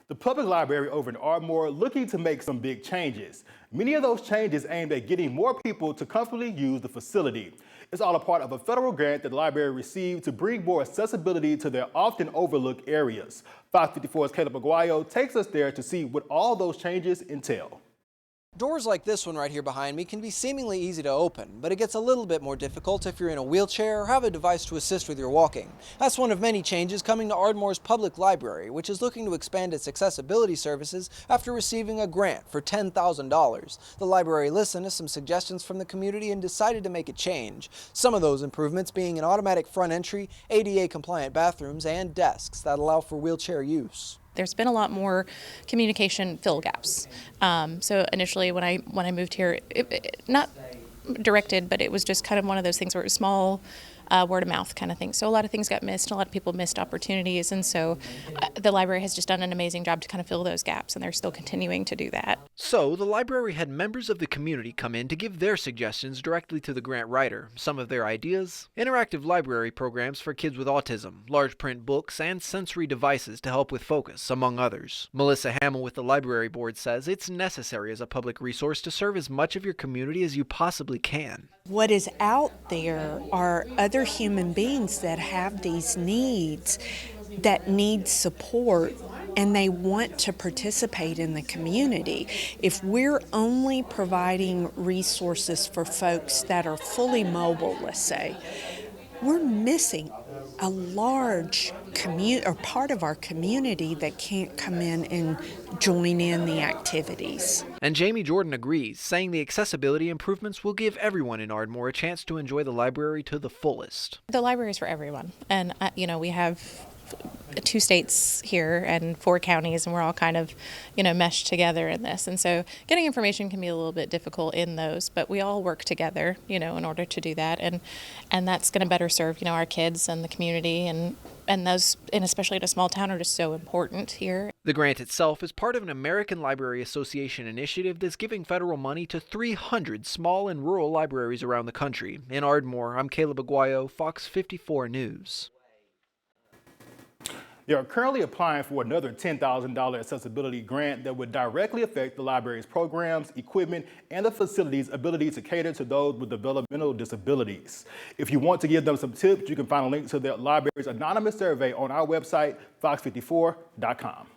The public library over in Ardmore looking to make some big changes. Many of those changes aimed at getting more people to comfortably use the facility. It's all a part of a federal grant that the library received to bring more accessibility to their often overlooked areas. Fox 54's Caleb Aguayo takes us there to see what all those changes entail. Doors like this one right here behind me can be seemingly easy to open, but it gets a little bit more difficult if you're in a wheelchair or have a device to assist with your walking. That's one of many changes coming to Ardmore's Public Library, which is looking to expand its accessibility services after receiving a grant for $10,000. The library listened to some suggestions from the community and decided to make a change. Some of those improvements being an automatic front entry, ADA-compliant bathrooms, and desks that allow for wheelchair use. There's been a lot more communication fill gaps. So initially when I moved here, not directed, but it was just kind of one of those things where it was small word of mouth kind of thing. So a lot of things got missed, a lot of people missed opportunities, and so the library has just done an amazing job to kind of fill those gaps, and they're still continuing to do that. So the library had members of the community come in to give their suggestions directly to the grant writer. Some of their ideas: interactive library programs for kids with autism, large print books, and sensory devices to help with focus, among others. Melissa Hamill with the library board says it's necessary as a public resource to serve as much of your community as you possibly can. What is out there are other human beings that have these needs, that need support, and they want to participate in the community. If we're only providing resources for folks that are fully mobile, let's say, we're missing a large part of our community that can't come in and join in the activities. And Jamie Jordan agrees, saying the accessibility improvements will give everyone in Ardmore a chance to enjoy the library to the fullest. The library is for everyone, and we have 2 states here and 4 counties, and we're all kind of, meshed together in this. And so getting information can be a little bit difficult in those, but we all work together, in order to do that. And that's going to better serve, our kids and the community, and those, and especially in a small town, are just so important here. The grant itself is part of an American Library Association initiative that's giving federal money to 300 small and rural libraries around the country. In Ardmore, I'm Caleb Aguayo, Fox 54 News. They are currently applying for another $10,000 accessibility grant that would directly affect the library's programs, equipment, and the facility's ability to cater to those with developmental disabilities. If you want to give them some tips, you can find a link to the library's anonymous survey on our website, fox54.com.